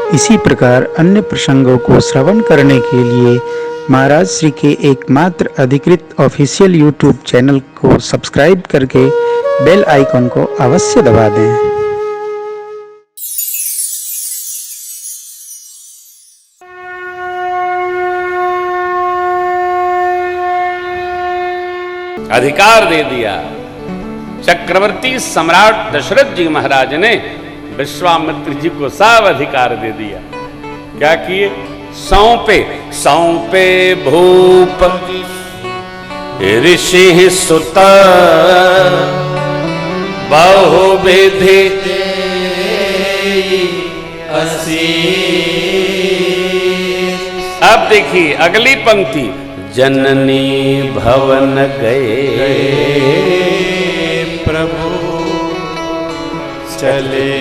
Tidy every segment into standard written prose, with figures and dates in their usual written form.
इसी प्रकार अन्य प्रसंगों को श्रवण करने के लिए महाराज श्री के एकमात्र अधिकृत ऑफिशियल यूट्यूब चैनल को सब्सक्राइब करके बेल आइकन को अवश्य दबा दें। अधिकार दे दिया। चक्रवर्ती सम्राट दशरथ जी महाराज ने विश्वामित्र जी को सब अधिकार दे दिया। क्या किए? सौंपे सौंपे भूप ऋषि सुत बहुविधि अब देखिए अगली पंक्ति, जननी भवन गए प्रभु चले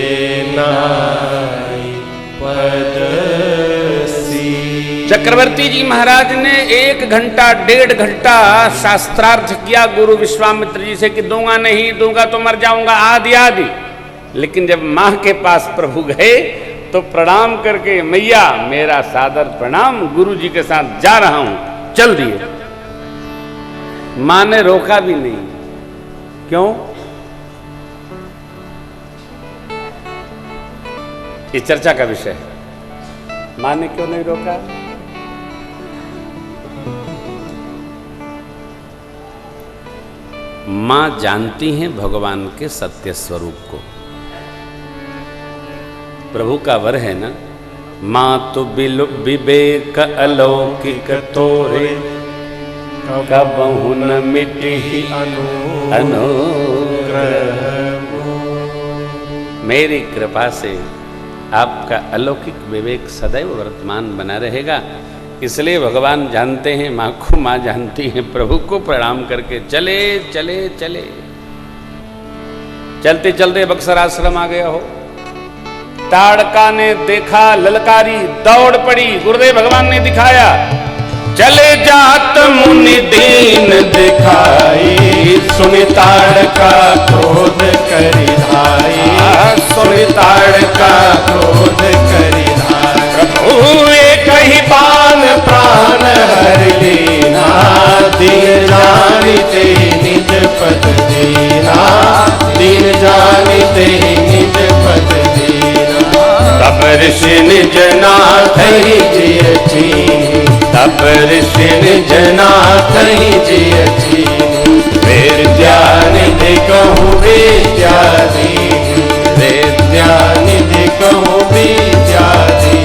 नाई पदसी। चक्रवर्ती जी महाराज ने 1 घंटा 1.5 घंटा शास्त्रार्थ किया गुरु विश्वामित्र जी से कि दूंगा नहीं, दूंगा तो मर जाऊंगा आदि आदि। लेकिन जब मां के पास प्रभु गए तो प्रणाम करके, मैया मेरा सादर प्रणाम, गुरु जी के साथ जा रहा हूं, चल दिए। मां ने रोका भी नहीं। क्यों? ये चर्चा का विषय है। मां ने क्यों नहीं रोका? मां जानती हैं भगवान के सत्य स्वरूप को। प्रभु का वर है ना, मां तो विवेक अलौकिक तोरे कबहु न मिटहि अनुग्रह। मेरी कृपा से आपका अलौकिक विवेक सदैव वर्तमान बना रहेगा। इसलिए भगवान जानते हैं मां को, मां जानती हैं प्रभु को। प्रणाम करके चले चले चले चलते चलते बक्सर आश्रम आ गया हो। ताड़का ने देखा, ललकारी, दौड़ पड़ी। गुरुदेव भगवान ने दिखाया, चले जात मुनि दीन दिखाई, सुनि ताड़का क्रोध करि धाई, सुनि ताड़का क्रोध करि धाई। प्रभु एक ही बाण प्राण हर लीना, दीन जानिते निज पद दीना, दीन जानिते निज पद दीना। तब ऋषि निज नाथ ही जियछि, तब ऋषि निज नाथ ही जियछि। वेद्यानिधि कहूँ विद्याधीन, वेद्यानिधि कहूँ विद्याधीन।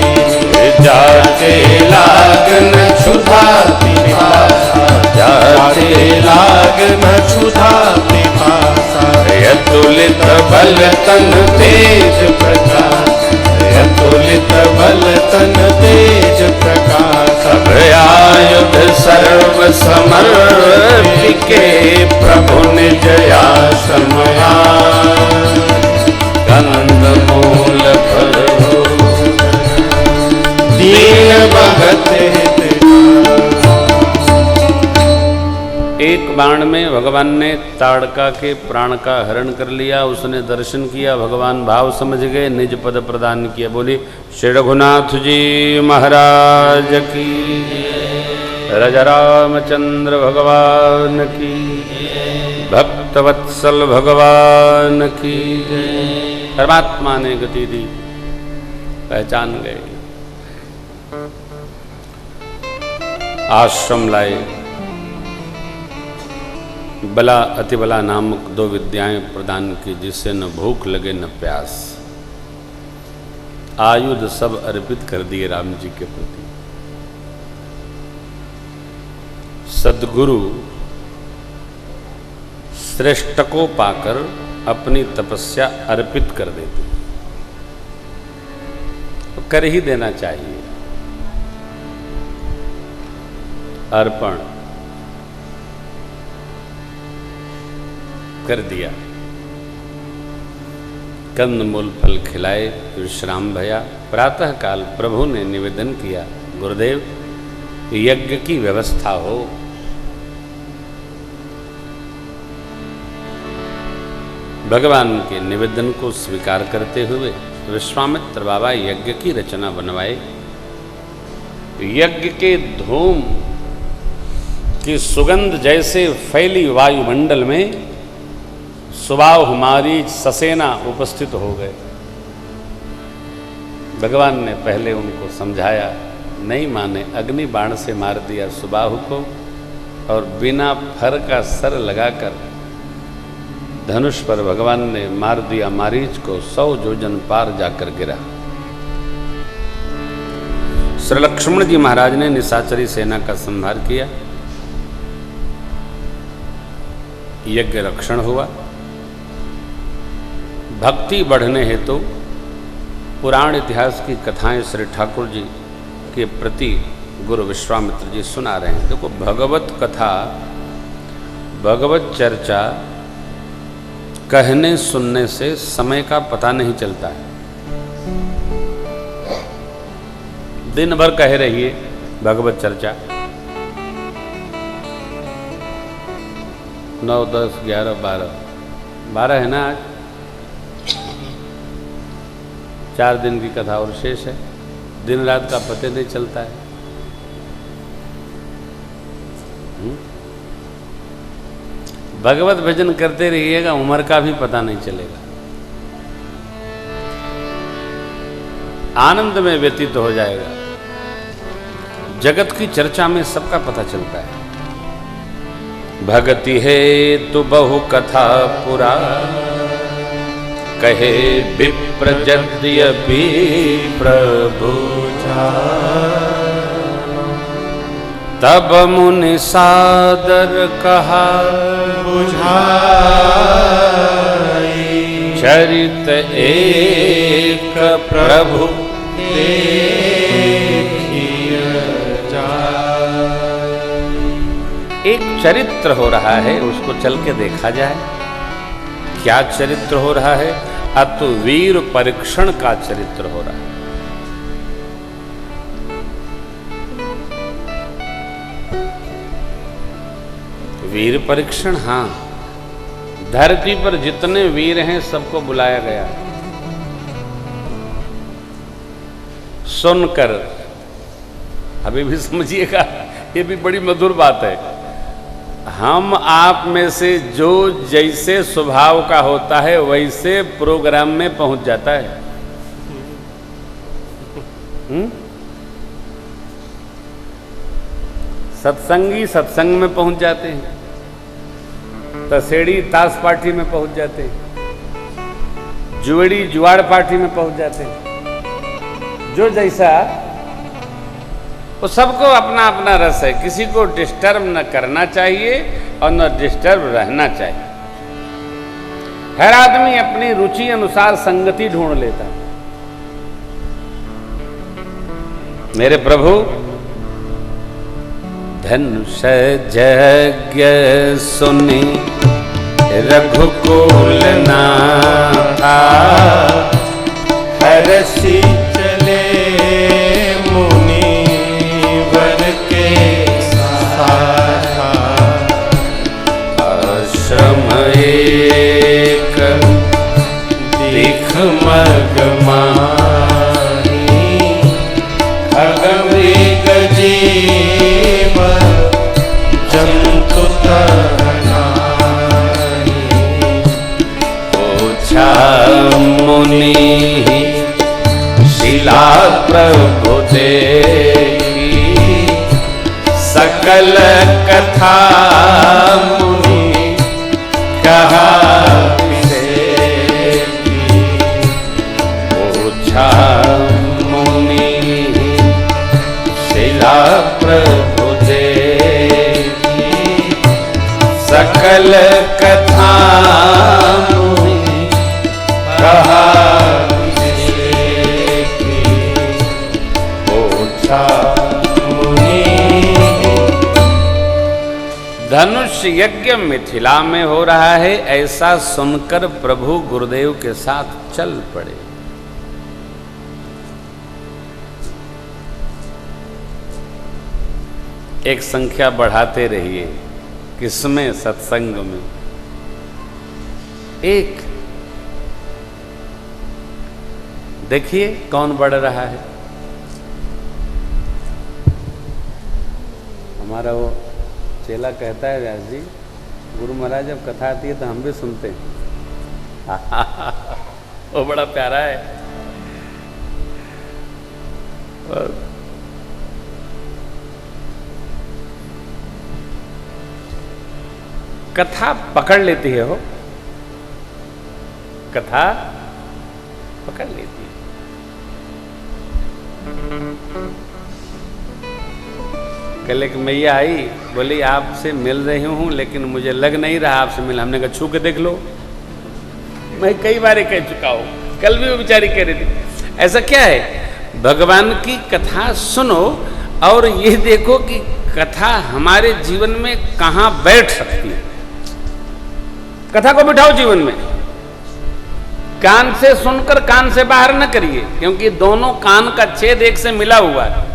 जाते लागन क्षुधा पिपासा, जाते लागन क्षुधा पिपासा। यतुलित बल तन तेज प्रकाश, यतुलित बल तन तेज प्रकाश। सब आयुध सर्व समर्पिके, प्रभु निज आश्रम कंद मूल फल दीन भगत हित। एक बाण में भगवान ने ताड़का के प्राण का हरण कर लिया। उसने दर्शन किया, भगवान भाव समझ गए, निज पद प्रदान किया। बोली श्री रघुनाथ जी महाराज की, राजा रामचंद्र भगवान की, भक्तवत्सल भगवान की। परमात्मा ने गति दी, पहचान गए। आश्रम लाए। बला अतिबला नामक 2 विद्याएं प्रदान की, जिससे न भूख लगे न प्यास। आयुध सब अर्पित कर दिए राम जी के प्रति। सद्गुरु श्रेष्ठ को पाकर अपनी तपस्या अर्पित कर देते, तो कर ही देना चाहिए। अर्पण कर दिया। कंद मूल फल खिलाए, विश्राम भया। प्रातः काल प्रभु ने निवेदन किया, गुरुदेव यज्ञ की व्यवस्था हो। भगवान के निवेदन को स्वीकार करते हुए विश्वामित्र बाबा यज्ञ की रचना बनवाए। यज्ञ के धूम की सुगंध जैसे फैली वायुमंडल में सुबाहु मारीच ससेना उपस्थित हो गए। भगवान ने पहले उनको समझाया, नहीं माने, अग्नि बाण से मार दिया सुबाहु को और बिना फर का सर लगाकर धनुष पर भगवान ने मार दिया मारीच को। 100 योजन पार जाकर गिरा। श्री लक्ष्मण जी महाराज ने निशाचरी सेना का संहार किया। यज्ञ रक्षण हुआ। भक्ति बढ़ने हेतु पुराण इतिहास की कथाएं श्री ठाकुर जी के प्रति गुरु विश्वामित्र जी सुना रहे हैं। देखो, भगवत कथा, भगवत चर्चा कहने सुनने से समय का पता नहीं चलता है। दिन भर कह रहिए भगवत चर्चा, 9, 10, 11, 12 है ना। आज 4 दिन की कथा और शेष है। दिन रात का पते नहीं चलता है। भगवत भजन करते रहिएगा, उम्र का भी पता नहीं चलेगा। आनंद में व्यतीत हो जाएगा। जगत की चर्चा में सबका पता चलता है। भगति है तु बहु कथा पुरा, कहे विप्र यद्यपि प्रभु तब मुनि सादर कहा बुझाई, चरित एक प्रभु एक चरित्र हो रहा है, उसको चल के देखा जाए। क्या चरित्र हो रहा है? अतु वीर परीक्षण का चरित्र हो रहा है। वीर परीक्षण, हाँ, धरती पर जितने वीर हैं सबको बुलाया गया। सुनकर, अभी भी समझिएगा, ये भी बड़ी मधुर बात है। हम आप में से जो जैसे स्वभाव का होता है वैसे प्रोग्राम में पहुंच जाता है। सत्संगी सत्संग में पहुंच जाते हैं, तसेड़ी ताश पार्टी में पहुंच जाते हैं, जुएड़ी जुआड़ पार्टी में पहुंच जाते हैं। जो जैसा, वो सबको अपना अपना रस है। किसी को डिस्टर्ब न करना चाहिए और न डिस्टर्ब रहना चाहिए। हर आदमी अपनी रुचि अनुसार संगति ढूंढ लेता है। मेरे प्रभु, धनुष यज्ञ सुनि रघुकुल नाथा, हरषि चले मुनिवर के साथा, आश्रम एक दिख मग माही, खगमृग जीव जंतु तरनाही, ओछा मुनि शिला प्रभु देखी, सकल कथा मुनि कहा विसेकी, ओछा मुनि शिला प्रभु देखी, सकल कथा मुनि कहा विसेकी, ओछा मुनि। धनुष यज्ञ मिथिला में हो रहा है, ऐसा सुनकर प्रभु गुरुदेव के साथ चल पड़े। एक संख्या बढ़ाते रहिए, किसमें? सत्संग में। एक देखिए कौन बढ़ रहा है। हमारा वो चेला कहता है, व्यास जी गुरु महाराज जब कथा आती है तो हम भी सुनते हैं। वो बड़ा प्यारा है। और कथा पकड़ लेती है, हो कथा पकड़ लेती है। कल एक मैया आई, बोली आपसे मिल रही हूं लेकिन मुझे लग नहीं रहा आपसे मिला। हमने कहा छू के देख लो। मैं कई बार कह चुका हूं, कल भी वो बेचारी कह रही थी। ऐसा क्या है, भगवान की कथा सुनो और ये देखो कि कथा हमारे जीवन में कहां बैठ सकती है। कथा को बिठाओ जीवन में, कान से सुनकर कान से बाहर न करिए, क्योंकि दोनों कान का छेद एक से मिला हुआ है।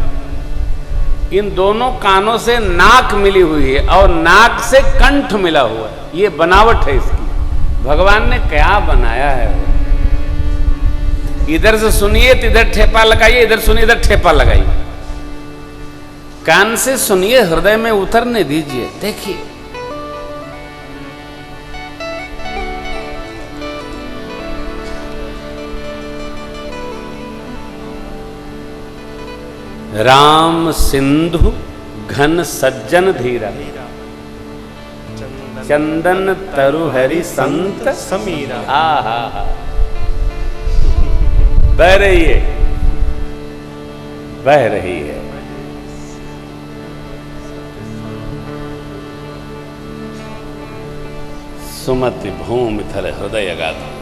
इन दोनों कानों से नाक मिली हुई है और नाक से कंठ मिला हुआ है। ये बनावट है इसकी। भगवान ने क्या बनाया है। इधर से सुनिए तो इधर ठेपा लगाइए, इधर सुनिए इधर ठेपा लगाइए। कान से सुनिए, हृदय में उतरने दीजिए, देखिए। राम सिंधु घन सज्जन धीरा, चंदन तरु हरि संत समीरा। आहा, बह रही है, बह रही है। सुमति भूमि थल हृदय गाथा,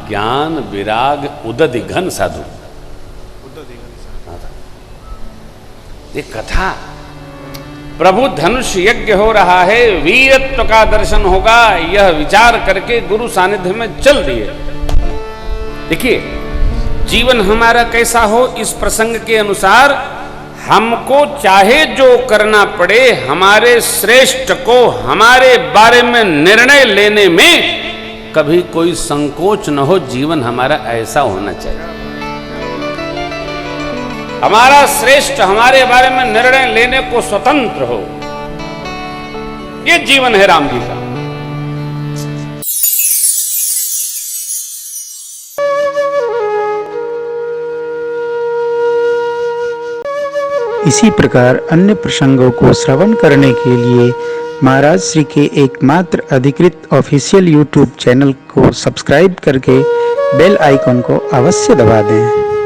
ज्ञान विराग उदधि घन साधु। ये कथा, प्रभु धनुष यज्ञ हो रहा है, वीरत्व का दर्शन होगा, यह विचार करके गुरु सानिध्य में चल दिए। देखिए जीवन हमारा कैसा हो, इस प्रसंग के अनुसार हमको चाहे जो करना पड़े, हमारे श्रेष्ठ को हमारे बारे में निर्णय लेने में कभी कोई संकोच न हो। जीवन हमारा ऐसा होना चाहिए। हमारा श्रेष्ठ हमारे बारे में निर्णय लेने को स्वतंत्र हो। ये जीवन है राम जी का। इसी प्रकार अन्य प्रसंगों को श्रवण करने के लिए महाराज श्री के एकमात्र अधिकृत ऑफिशियल यूट्यूब चैनल को सब्सक्राइब करके बेल आइकॉन को अवश्य दबा दें।